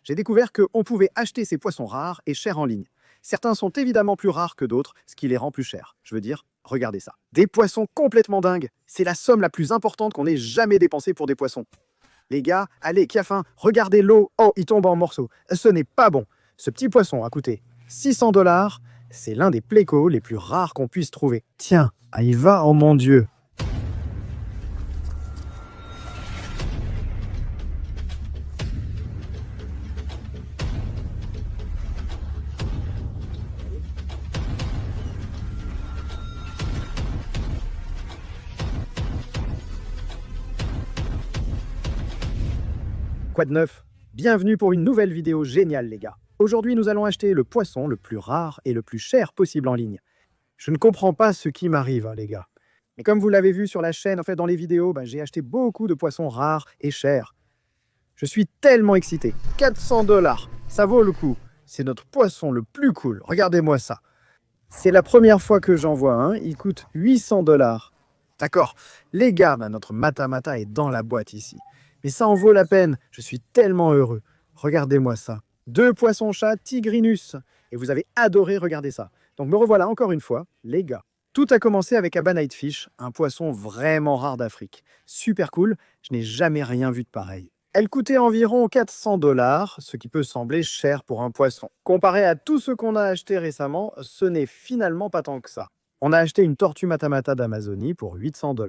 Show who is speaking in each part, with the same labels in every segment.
Speaker 1: j'ai découvert qu'on pouvait acheter ces poissons rares et chers en ligne. Certains sont évidemment plus rares que d'autres, ce qui les rend plus chers. Je veux dire, regardez ça. Des poissons complètement dingues. C'est la somme la plus importante qu'on ait jamais dépensée pour des poissons. Les gars, allez, qui a faim, regardez l'eau. Oh, il tombe en morceaux. Ce n'est pas bon. Ce petit poisson a coûté 600 $. C'est l'un des plecos les plus rares qu'on puisse trouver. Tiens, il va, oh mon Dieu. Quoi de neuf? Bienvenue pour une nouvelle vidéo géniale les gars. Aujourd'hui nous allons acheter le poisson le plus rare et le plus cher possible en ligne. Je ne comprends pas ce qui m'arrive les gars. Mais comme vous l'avez vu sur la chaîne, en fait dans les vidéos, j'ai acheté beaucoup de poissons rares et chers. Je suis tellement excité. 400 $, ça vaut le coup. C'est notre poisson le plus cool, regardez-moi ça. C'est la première fois que j'en vois un, il coûte 800 $. D'accord, les gars, notre Mata Mata est dans la boîte ici. Mais ça en vaut la peine, je suis tellement heureux. Regardez-moi ça. 2 poissons-chats Tigrinus. Et vous avez adoré regarder ça. Donc me revoilà encore une fois, les gars. Tout a commencé avec Abba Nightfish, un poisson vraiment rare d'Afrique. Super cool, je n'ai jamais rien vu de pareil. Elle coûtait environ 400 $, ce qui peut sembler cher pour un poisson. Comparé à tout ce qu'on a acheté récemment, ce n'est finalement pas tant que ça. On a acheté une tortue Mata Mata d'Amazonie pour 800 $.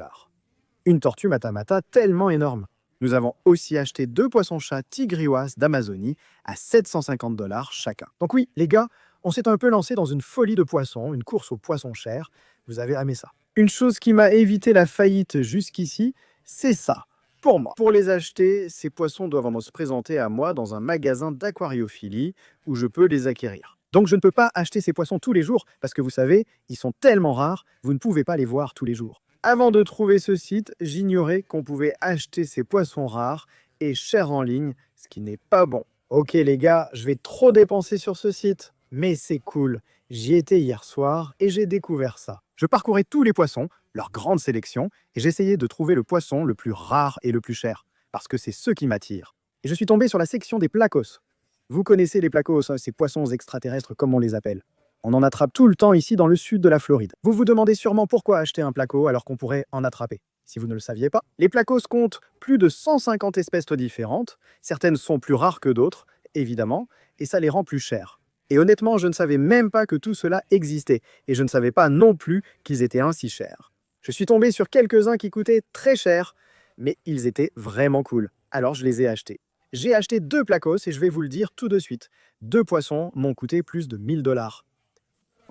Speaker 1: Une tortue Mata Mata tellement énorme. Nous avons aussi acheté 2 poissons-chats tigriwas d'Amazonie à 750 $ chacun. Donc oui, les gars, on s'est un peu lancé dans une folie de poissons, une course aux poissons chers. Vous avez aimé ça. Une chose qui m'a évité la faillite jusqu'ici, c'est ça. Pour moi, pour les acheter, ces poissons doivent se présenter à moi dans un magasin d'aquariophilie où je peux les acquérir. Donc je ne peux pas acheter ces poissons tous les jours parce que vous savez, ils sont tellement rares, vous ne pouvez pas les voir tous les jours. Avant de trouver ce site, j'ignorais qu'on pouvait acheter ces poissons rares et chers en ligne, ce qui n'est pas bon. Ok les gars, je vais trop dépenser sur ce site, mais c'est cool. J'y étais hier soir et j'ai découvert ça. Je parcourais tous les poissons, leur grande sélection, et j'essayais de trouver le poisson le plus rare et le plus cher, parce que c'est ce qui m'attire. Et je suis tombé sur la section des placos. Vous connaissez les placos, ces poissons extraterrestres comme on les appelle. On en attrape tout le temps ici dans le sud de la Floride. Vous vous demandez sûrement pourquoi acheter un placo alors qu'on pourrait en attraper. Si vous ne le saviez pas, les placos comptent plus de 150 espèces différentes. Certaines sont plus rares que d'autres, évidemment, et ça les rend plus chers. Et honnêtement, je ne savais même pas que tout cela existait, et je ne savais pas non plus qu'ils étaient ainsi chers. Je suis tombé sur quelques-uns qui coûtaient très cher, mais ils étaient vraiment cool. Alors je les ai achetés. J'ai acheté 2 placos et je vais vous le dire tout de suite. 2 poissons m'ont coûté plus de 1000 $.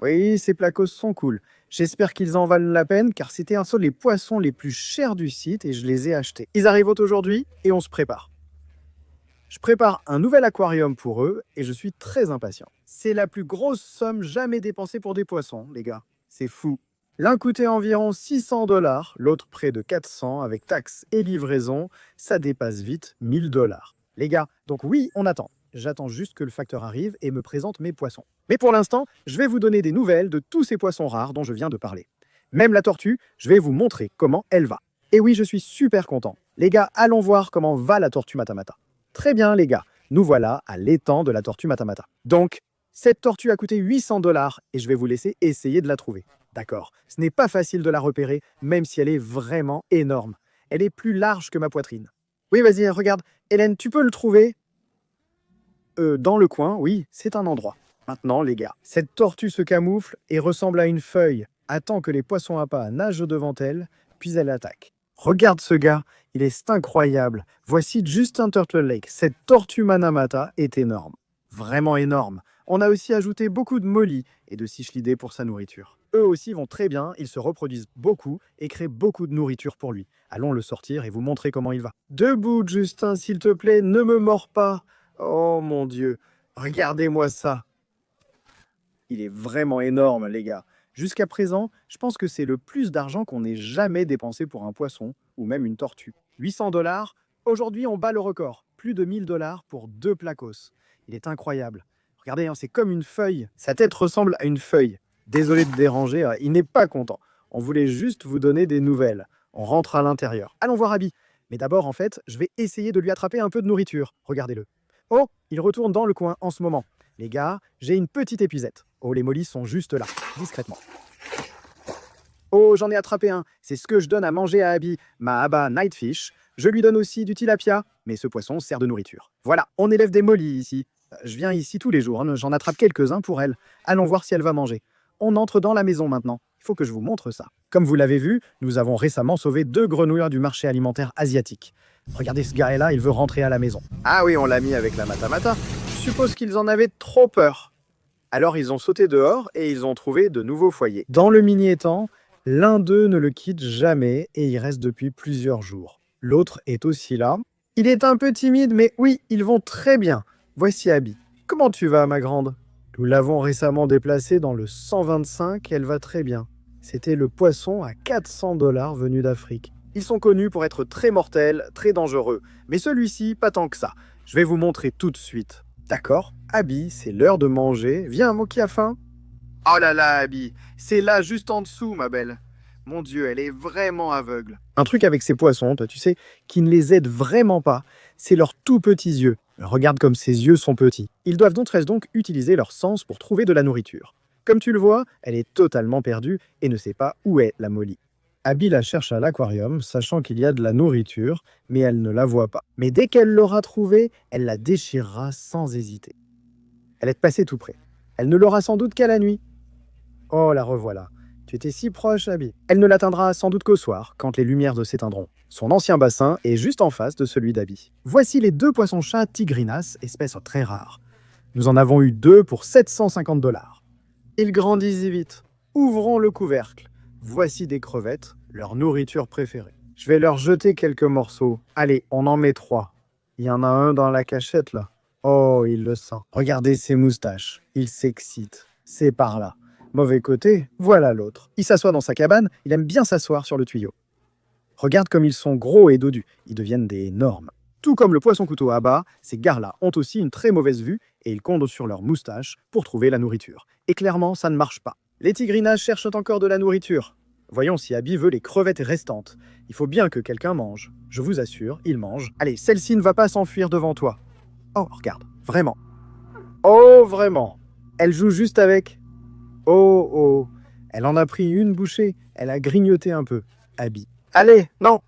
Speaker 1: Oui, ces placos sont cool. J'espère qu'ils en valent la peine car c'était un seul des poissons les plus chers du site et je les ai achetés. Ils arrivent aujourd'hui et on se prépare. Je prépare un nouvel aquarium pour eux et je suis très impatient. C'est la plus grosse somme jamais dépensée pour des poissons, les gars. C'est fou. L'un coûtait environ 600 $, l'autre près de 400 avec taxes et livraison. Ça dépasse vite 1000 $. Les gars, donc oui, on attend. J'attends juste que le facteur arrive et me présente mes poissons. Mais pour l'instant, je vais vous donner des nouvelles de tous ces poissons rares dont je viens de parler. Même la tortue, je vais vous montrer comment elle va. Et oui, je suis super content. Les gars, allons voir comment va la tortue Mata Mata. Très bien les gars, nous voilà à l'étang de la tortue Mata Mata. Donc, cette tortue a coûté 800 $ et je vais vous laisser essayer de la trouver. D'accord, ce n'est pas facile de la repérer, même si elle est vraiment énorme. Elle est plus large que ma poitrine. Oui, vas-y, regarde. Hélène, tu peux le trouver? Dans le coin, oui, c'est un endroit. Maintenant, les gars, cette tortue se camoufle et ressemble à une feuille, attend que les poissons à pas nagent devant elle, puis elle attaque. Regarde ce gars, il est incroyable. Voici Justin Turtle Lake. Cette tortue Manamata est énorme. Vraiment énorme. On a aussi ajouté beaucoup de mollies et de cichlidés pour sa nourriture. Eux aussi vont très bien, ils se reproduisent beaucoup et créent beaucoup de nourriture pour lui. Allons le sortir et vous montrer comment il va. Debout, Justin, s'il te plaît, ne me mords pas. Oh mon Dieu, regardez-moi ça. Il est vraiment énorme, les gars. Jusqu'à présent, je pense que c'est le plus d'argent qu'on ait jamais dépensé pour un poisson ou même une tortue. 800 $, aujourd'hui on bat le record. Plus de 1000 $ pour 2 placos. Il est incroyable. Regardez, c'est comme une feuille. Sa tête ressemble à une feuille. Désolé de déranger, il n'est pas content. On voulait juste vous donner des nouvelles. On rentre à l'intérieur. Allons voir Abby. Mais d'abord, en fait, je vais essayer de lui attraper un peu de nourriture. Regardez-le. Oh, il retourne dans le coin en ce moment. Les gars, j'ai une petite épuisette. Oh, les mollies sont juste là, discrètement. Oh, j'en ai attrapé un. C'est ce que je donne à manger à Abby, ma Abba Nightfish. Je lui donne aussi du tilapia, mais ce poisson sert de nourriture. Voilà, on élève des mollies ici. Je viens ici tous les jours, hein, j'en attrape quelques-uns pour elle. Allons voir si elle va manger. On entre dans la maison maintenant. Il faut que je vous montre ça. Comme vous l'avez vu, nous avons récemment sauvé 2 grenouilles du marché alimentaire asiatique. Regardez ce gars-là, il veut rentrer à la maison. Ah oui, on l'a mis avec la matamata. Je suppose qu'ils en avaient trop peur. Alors ils ont sauté dehors et ils ont trouvé de nouveaux foyers. Dans le mini-étang, l'un d'eux ne le quitte jamais et il reste depuis plusieurs jours. L'autre est aussi là. Il est un peu timide, mais oui, ils vont très bien. Voici Abby. Comment tu vas, ma grande? Nous l'avons récemment déplacée dans le 125, elle va très bien. C'était le poisson à 400 $ venu d'Afrique. Ils sont connus pour être très mortels, très dangereux. Mais celui-ci, pas tant que ça. Je vais vous montrer tout de suite. D'accord, Abby, c'est l'heure de manger. Viens, moi qui a faim. Oh là là, Abby, c'est là juste en dessous, ma belle. Mon Dieu, elle est vraiment aveugle. Un truc avec ces poissons, toi, tu sais, qui ne les aide vraiment pas, c'est leurs tout petits yeux. Regarde comme ces yeux sont petits. Ils doivent donc utiliser leur sens pour trouver de la nourriture. Comme tu le vois, elle est totalement perdue et ne sait pas où est la Molly. Abby la cherche à l'aquarium, sachant qu'il y a de la nourriture, mais elle ne la voit pas. Mais dès qu'elle l'aura trouvée, elle la déchirera sans hésiter. Elle est passée tout près. Elle ne l'aura sans doute qu'à la nuit. Oh, la revoilà. Tu étais si proche, Abby. Elle ne l'atteindra sans doute qu'au soir, quand les lumières s'éteindront. Son ancien bassin est juste en face de celui d'Abby. Voici les 2 poissons-chats tigrinas, espèce très rare. Nous en avons eu 2 pour 750 $. Ils grandissent vite. Ouvrons le couvercle. Voici des crevettes, leur nourriture préférée. Je vais leur jeter quelques morceaux. Allez, on en met 3. Il y en a un dans la cachette, là. Oh, il le sent. Regardez ses moustaches. Il s'excite. C'est par là. Mauvais côté, voilà l'autre. Il s'assoit dans sa cabane, il aime bien s'asseoir sur le tuyau. Regarde comme ils sont gros et dodus, ils deviennent des normes. Tout comme le poisson-couteau à bas, ces gars-là ont aussi une très mauvaise vue et ils comptent sur leurs moustaches pour trouver la nourriture. Et clairement, ça ne marche pas. Les tigrinas cherchent encore de la nourriture. Voyons si Abby veut les crevettes restantes. Il faut bien que quelqu'un mange. Je vous assure, il mange. Allez, celle-ci ne va pas s'enfuir devant toi. Oh, regarde, vraiment. Oh, vraiment. Elle joue juste avec. Oh, oh, elle en a pris une bouchée, elle a grignoté un peu. Abby. Allez, non.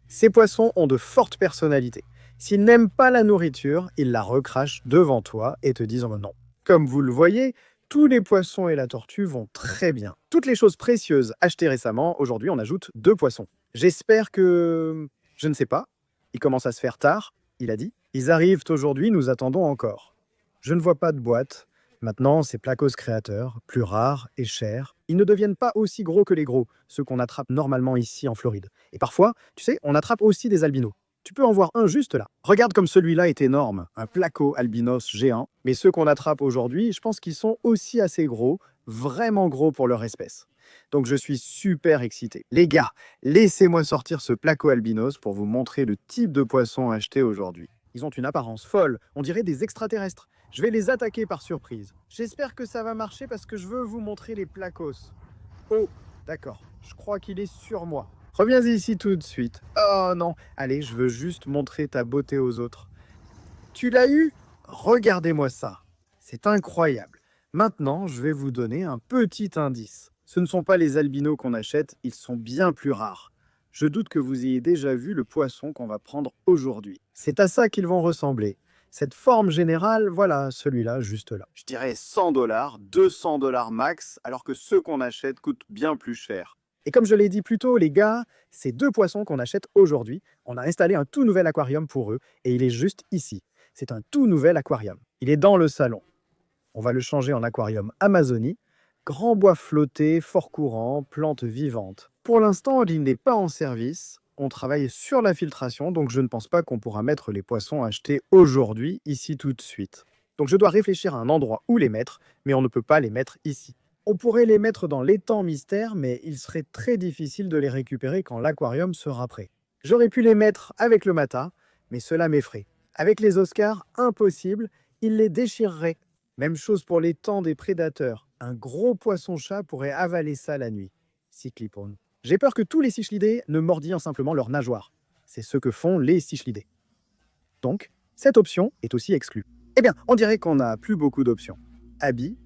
Speaker 1: Ces poissons ont de fortes personnalités. S'ils n'aiment pas la nourriture, ils la recrachent devant toi et te disent non. Comme vous le voyez, tous les poissons et la tortue vont très bien. Toutes les choses précieuses achetées récemment, aujourd'hui on ajoute 2 poissons. J'espère que... Je ne sais pas. Il commence à se faire tard, il a dit. Ils arrivent aujourd'hui, nous attendons encore. Je ne vois pas de boîte. Maintenant, ces placos créateurs, plus rares et chers, ils ne deviennent pas aussi gros que les gros, ceux qu'on attrape normalement ici en Floride. Et parfois, tu sais, on attrape aussi des albinos. Tu peux en voir un juste là. Regarde comme celui-là est énorme, un placo albinos géant. Mais ceux qu'on attrape aujourd'hui, je pense qu'ils sont aussi assez gros, vraiment gros pour leur espèce. Donc je suis super excité. Les gars, laissez-moi sortir ce placo albinos pour vous montrer le type de poisson acheté aujourd'hui. Ils ont une apparence folle, on dirait des extraterrestres. Je vais les attaquer par surprise. J'espère que ça va marcher parce que je veux vous montrer les placos. Oh, d'accord, je crois qu'il est sur moi. Reviens ici tout de suite. Oh non, allez, je veux juste montrer ta beauté aux autres. Tu l'as eu? Regardez-moi ça. C'est incroyable. Maintenant, je vais vous donner un petit indice. Ce ne sont pas les albinos qu'on achète, ils sont bien plus rares. Je doute que vous ayez déjà vu le poisson qu'on va prendre aujourd'hui. C'est à ça qu'ils vont ressembler. Cette forme générale, voilà, celui-là, juste là. Je dirais 100 $, 200 $ max, alors que ceux qu'on achète coûtent bien plus cher. Et comme je l'ai dit plus tôt, les gars, ces 2 poissons qu'on achète aujourd'hui, on a installé un tout nouvel aquarium pour eux, et il est juste ici. C'est un tout nouvel aquarium. Il est dans le salon. On va le changer en aquarium Amazonie. Grand bois flotté, fort courant, plantes vivantes. Pour l'instant, il n'est pas en service. On travaille sur la filtration, donc je ne pense pas qu'on pourra mettre les poissons achetés aujourd'hui, ici tout de suite. Donc je dois réfléchir à un endroit où les mettre, mais on ne peut pas les mettre ici. On pourrait les mettre dans l'étang mystère, mais il serait très difficile de les récupérer quand l'aquarium sera prêt. J'aurais pu les mettre avec le mata, mais cela m'effraie. Avec les Oscars, impossible, ils les déchireraient. Même chose pour l'étang des prédateurs. Un gros poisson-chat pourrait avaler ça la nuit. Cyclipone. J'ai peur que tous les cichlidés ne mordillent simplement leurs nageoires. C'est ce que font les cichlidés. Donc, Cette option est aussi exclue. Eh bien, on dirait qu'on n'a plus beaucoup d'options. Abby,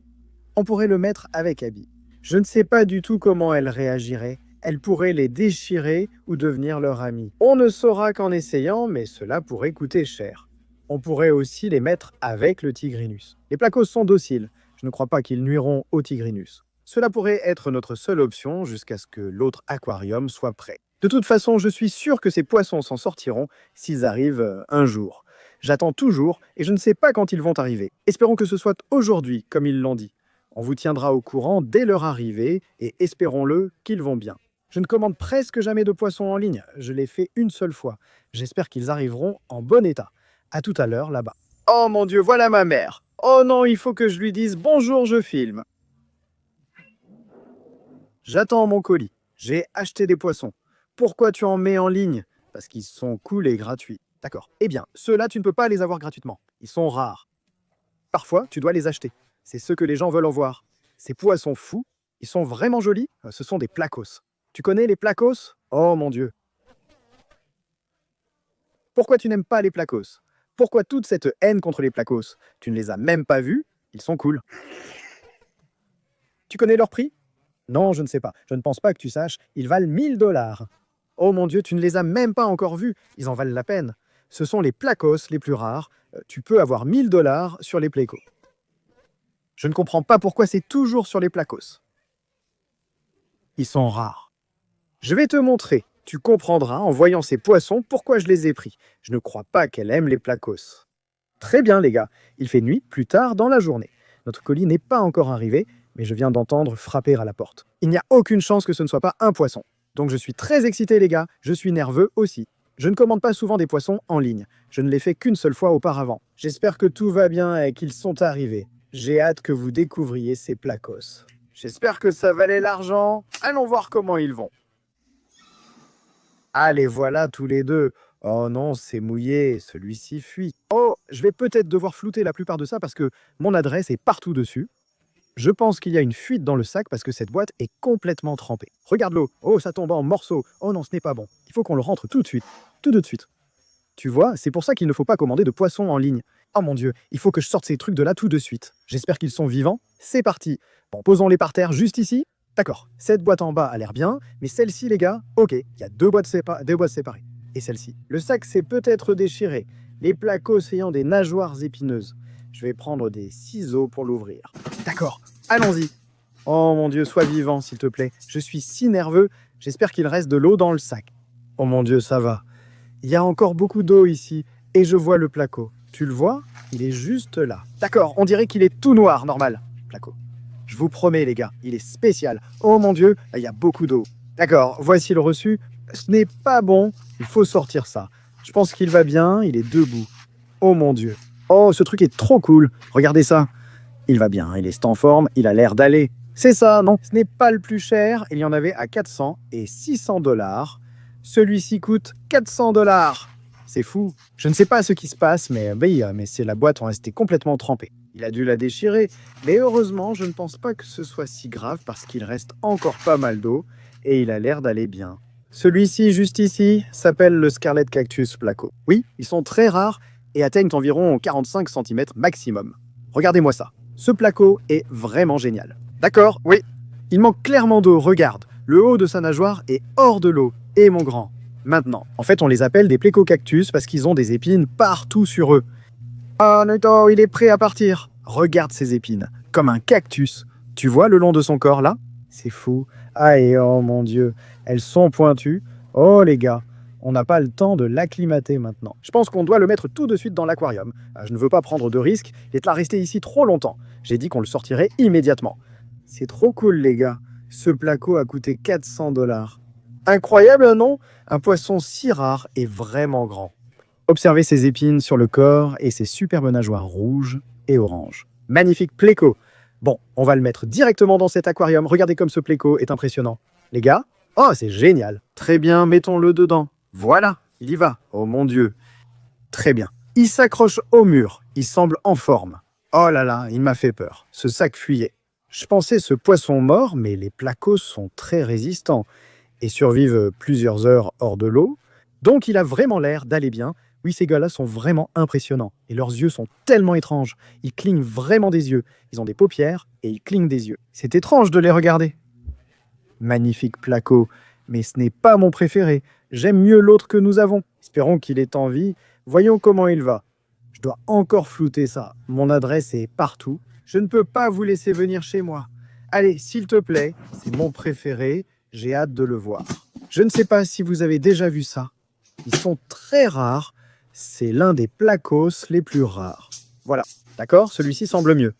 Speaker 1: on pourrait le mettre avec Abby. Je ne sais pas du tout comment elle réagirait. Elle pourrait les déchirer ou devenir leur amie. On ne saura qu'en essayant, mais cela pourrait coûter cher. On pourrait aussi les mettre avec le tigrinus. Les placos sont dociles. Je ne crois pas qu'ils nuiront au tigrinus. Cela pourrait être notre seule option jusqu'à ce que l'autre aquarium soit prêt. De toute façon, je suis sûr que ces poissons s'en sortiront s'ils arrivent un jour. J'attends toujours et je ne sais pas quand ils vont arriver. Espérons que ce soit aujourd'hui, comme ils l'ont dit. On vous tiendra au courant dès leur arrivée et espérons-le qu'ils vont bien. Je ne commande presque jamais de poissons en ligne. Je l'ai fait une seule fois. J'espère qu'ils arriveront en bon état. À tout à l'heure, là-bas. Oh mon Dieu, voilà ma mère. Oh non, il faut que je lui dise bonjour, je filme. J'attends mon colis. J'ai acheté des poissons. Pourquoi tu en mets en ligne? Parce qu'ils sont cool et gratuits. D'accord. Eh bien, ceux-là, tu ne peux pas les avoir gratuitement. Ils sont rares. Parfois, tu dois les acheter. C'est ce que les gens veulent en voir. Ces poissons fous, ils sont vraiment jolis. Ce sont des placos. Tu connais les placos? Oh mon Dieu. Pourquoi tu n'aimes pas les placos? Pourquoi toute cette haine contre les placos? Tu ne les as même pas vus? Ils sont cool. Tu connais leur prix? Non, je ne sais pas. Je ne pense pas que tu saches. Ils valent 1000 $. Oh mon Dieu, tu ne les as même pas encore vus. Ils en valent la peine. Ce sont les placos les plus rares. Tu peux avoir 1000 $ sur les plecos. Je ne comprends pas pourquoi c'est toujours sur les placos. Ils sont rares. Je vais te montrer. Tu comprendras en voyant ces poissons pourquoi je les ai pris. Je ne crois pas qu'elle aime les placos. Très bien les gars, il fait nuit plus tard dans la journée. Notre colis n'est pas encore arrivé, mais je viens d'entendre frapper à la porte. Il n'y a aucune chance que ce ne soit pas un poisson. Donc je suis très excité les gars, je suis nerveux aussi. Je ne commande pas souvent des poissons en ligne. Je ne l'ai fait qu'une seule fois auparavant. J'espère que tout va bien et qu'ils sont arrivés. J'ai hâte que vous découvriez ces placos. J'espère que ça valait l'argent. Allons voir comment ils vont. Ah, les voilà tous les deux. Oh non, c'est mouillé, celui-ci fuit. Oh, je vais peut-être devoir flouter la plupart de ça parce que mon adresse est partout dessus. Je pense qu'il y a une fuite dans le sac parce que cette boîte est complètement trempée. Regarde l'eau. Oh, ça tombe en morceaux. Oh non, ce n'est pas bon. Il faut qu'on le rentre tout de suite. Tout de suite. Tu vois, c'est pour ça qu'il ne faut pas commander de poissons en ligne. Oh mon Dieu, il faut que je sorte ces trucs de là tout de suite. J'espère qu'ils sont vivants. C'est parti. Bon, posons-les par terre juste ici. D'accord, cette boîte en bas a l'air bien, mais celle-ci, les gars, ok, il y a deux boîtes séparées. Et celle-ci. Le sac s'est peut-être déchiré, les placos ayant des nageoires épineuses. Je vais prendre des ciseaux pour l'ouvrir. D'accord, allons-y. Oh mon Dieu, sois vivant, s'il te plaît. Je suis si nerveux, j'espère qu'il reste de l'eau dans le sac. Oh mon Dieu, ça va. Il y a encore beaucoup d'eau ici, et je vois le placo. Tu le vois? Il est juste là. D'accord, on dirait qu'il est tout noir, normal. Placo. Je vous promets, les gars, il est spécial. Oh mon Dieu, il y a beaucoup d'eau. D'accord, voici le reçu. Ce n'est pas bon, il faut sortir ça. Je pense qu'il va bien, il est debout. Oh mon Dieu. Oh, ce truc est trop cool. Regardez ça. Il va bien, il est en forme, il a l'air d'aller. C'est ça, non? Ce n'est pas le plus cher. Il y en avait à 400 et 600 $. Celui-ci coûte 400 $. C'est fou. Je ne sais pas ce qui se passe, mais c'est la boîte en restait complètement trempée. Il a dû la déchirer, mais heureusement, je ne pense pas que ce soit si grave parce qu'il reste encore pas mal d'eau et il a l'air d'aller bien. Celui-ci, juste ici, s'appelle le Scarlet Cactus Placo. Oui, ils sont très rares et atteignent environ 45 cm maximum. Regardez-moi ça. Ce placo est vraiment génial. D'accord, oui. Il manque clairement d'eau, regarde. Le haut de sa nageoire est hors de l'eau. Et mon grand. Maintenant, en fait, on les appelle des plécocactus parce qu'ils ont des épines partout sur eux. Ah, Naito, il est prêt à partir. Regarde ces épines, comme un cactus. Tu vois le long de son corps, là? C'est fou. Ah, et oh mon Dieu, elles sont pointues. Oh les gars, on n'a pas le temps de l'acclimater maintenant. Je pense qu'on doit le mettre tout de suite dans l'aquarium. Je ne veux pas prendre de risques, il est là resté ici trop longtemps. J'ai dit qu'on le sortirait immédiatement. C'est trop cool, les gars. Ce placo a coûté 400 $. Incroyable, non? Un poisson si rare et vraiment grand. Observez ses épines sur le corps et ses superbes nageoires rouges et oranges. Magnifique pléco. Bon, on va le mettre directement dans cet aquarium. Regardez comme ce pléco est impressionnant. Les gars, oh, c'est génial. Très bien, mettons-le dedans. Voilà, il y va. Oh mon Dieu. Très bien. Il s'accroche au mur. Il semble en forme. Oh là là, il m'a fait peur. Ce sac fuyait. Je pensais ce poisson mort, mais les placos sont très résistants et survivent plusieurs heures hors de l'eau. Donc il a vraiment l'air d'aller bien. Oui, ces gars-là sont vraiment impressionnants. Et leurs yeux sont tellement étranges. Ils clignent vraiment des yeux. Ils ont des paupières et ils clignent des yeux. C'est étrange de les regarder. Magnifique placo. Mais ce n'est pas mon préféré. J'aime mieux l'autre que nous avons. Espérons qu'il est en vie. Voyons comment il va. Je dois encore flouter ça. Mon adresse est partout. Je ne peux pas vous laisser venir chez moi. Allez, s'il te plaît, c'est mon préféré. J'ai hâte de le voir. Je ne sais pas si vous avez déjà vu ça. Ils sont très rares. C'est l'un des placos les plus rares. Voilà, d'accord? Celui-ci semble mieux.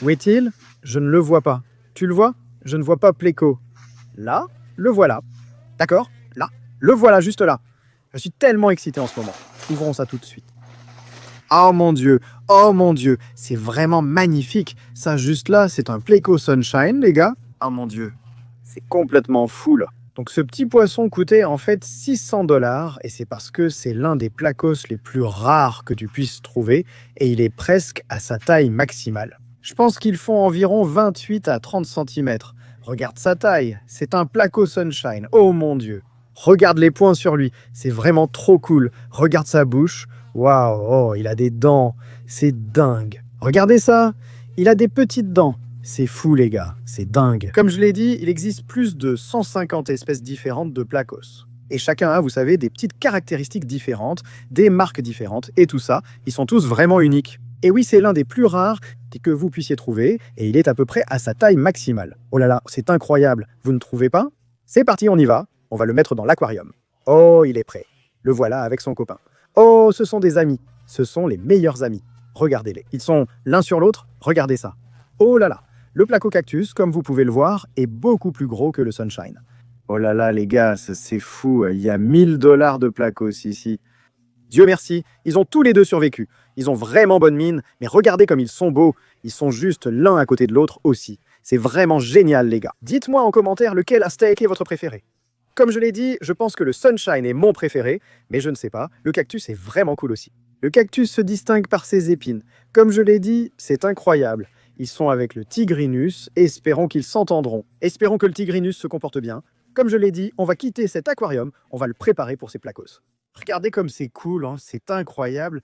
Speaker 1: Où est-il? Je ne le vois pas. Tu le vois? Je ne vois pas Pleco. Là, le voilà. D'accord? Là, le voilà juste là. Je suis tellement excité en ce moment. Ouvrons ça tout de suite. Oh mon Dieu, c'est vraiment magnifique. Ça juste là, c'est un Pleco Sunshine, les gars. Oh mon Dieu, c'est complètement fou là. Donc ce petit poisson coûtait en fait 600 $ et c'est parce que c'est l'un des placos les plus rares que tu puisses trouver et il est presque à sa taille maximale. Je pense qu'ils font environ 28 à 30 cm. Regarde sa taille, c'est un placo Sunshine, oh mon Dieu. Regarde les points sur lui, c'est vraiment trop cool. Regarde sa bouche, waouh, oh, il a des dents, c'est dingue. Regardez ça, il a des petites dents. C'est fou les gars, c'est dingue. Comme je l'ai dit, il existe plus de 150 espèces différentes de placos. Et chacun a, vous savez, des petites caractéristiques différentes, des marques différentes, et tout ça, ils sont tous vraiment uniques. Et oui, c'est l'un des plus rares que vous puissiez trouver, et il est à peu près à sa taille maximale. Oh là là, c'est incroyable, vous ne trouvez pas? C'est parti, on y va, on va le mettre dans l'aquarium. Oh, il est prêt. Le voilà avec son copain. Oh, ce sont des amis, ce sont les meilleurs amis. Regardez-les, ils sont l'un sur l'autre, regardez ça. Oh là là. Le placo cactus, comme vous pouvez le voir, est beaucoup plus gros que le Sunshine. Oh là là, les gars, c'est fou. Il y a 1000 $ de placos ici. Dieu merci, ils ont tous les deux survécu. Ils ont vraiment bonne mine, mais regardez comme ils sont beaux. Ils sont juste l'un à côté de l'autre aussi. C'est vraiment génial, les gars. Dites-moi en commentaire lequel steak est votre préféré. Comme je l'ai dit, je pense que le Sunshine est mon préféré, mais je ne sais pas, le cactus est vraiment cool aussi. Le cactus se distingue par ses épines. Comme je l'ai dit, c'est incroyable. Ils sont avec le Tigrinus et espérons qu'ils s'entendront. Espérons que le Tigrinus se comporte bien. Comme je l'ai dit, on va quitter cet aquarium, on va le préparer pour ses placos. Regardez comme c'est cool, hein, c'est incroyable.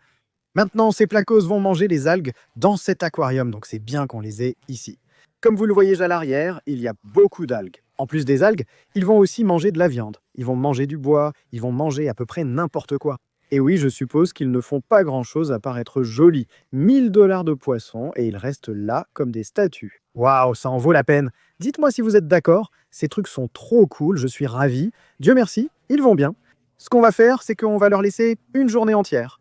Speaker 1: Maintenant, ces placos vont manger les algues dans cet aquarium, donc c'est bien qu'on les ait ici. Comme vous le voyez à l'arrière, il y a beaucoup d'algues. En plus des algues, ils vont aussi manger de la viande. Ils vont manger du bois, ils vont manger à peu près n'importe quoi. Et oui, je suppose qu'ils ne font pas grand-chose à part être jolis. 1000 $ de poissons et ils restent là comme des statues. Waouh, ça en vaut la peine. Dites-moi si vous êtes d'accord, ces trucs sont trop cool, je suis ravi. Dieu merci, ils vont bien. Ce qu'on va faire, c'est qu'on va leur laisser une journée entière.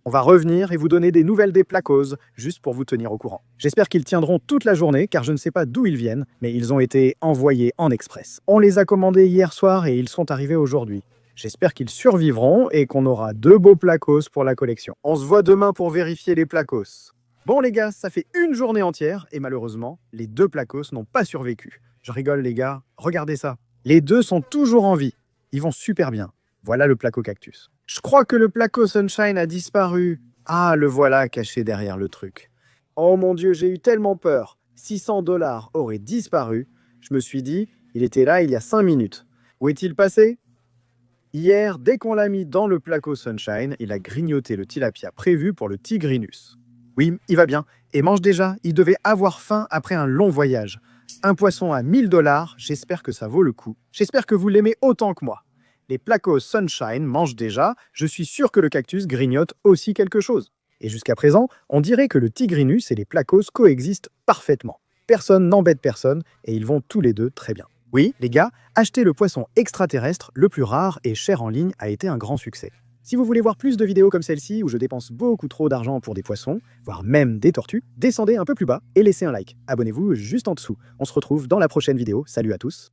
Speaker 1: On va revenir et vous donner des nouvelles des placos, juste pour vous tenir au courant. J'espère qu'ils tiendront toute la journée, car je ne sais pas d'où ils viennent, mais ils ont été envoyés en express. On les a commandés hier soir et ils sont arrivés aujourd'hui. J'espère qu'ils survivront et qu'on aura 2 beaux placos pour la collection. On se voit demain pour vérifier les placos. Bon les gars, ça fait une journée entière et malheureusement, les 2 placos n'ont pas survécu. Je rigole les gars, regardez ça. Les 2 sont toujours en vie. Ils vont super bien. Voilà le placo cactus. Je crois que le placo Sunshine a disparu. Ah, le voilà caché derrière le truc. Oh mon Dieu, j'ai eu tellement peur. 600 $ auraient disparu. Je me suis dit, il était là il y a 5 minutes. Où est-il passé? Hier, dès qu'on l'a mis dans le placo Sunshine, il a grignoté le tilapia prévu pour le Tigrinus. Oui, il va bien. Et mange déjà, il devait avoir faim après un long voyage. Un poisson à 1000 $, j'espère que ça vaut le coup. J'espère que vous l'aimez autant que moi. Les placos Sunshine mangent déjà, je suis sûr que le cactus grignote aussi quelque chose. Et jusqu'à présent, on dirait que le Tigrinus et les placos coexistent parfaitement. Personne n'embête personne et ils vont tous les deux très bien. Oui, les gars, acheter le poisson extraterrestre le plus rare et cher en ligne a été un grand succès. Si vous voulez voir plus de vidéos comme celle-ci où je dépense beaucoup trop d'argent pour des poissons, voire même des tortues, descendez un peu plus bas et laissez un like. Abonnez-vous juste en dessous. On se retrouve dans la prochaine vidéo. Salut à tous!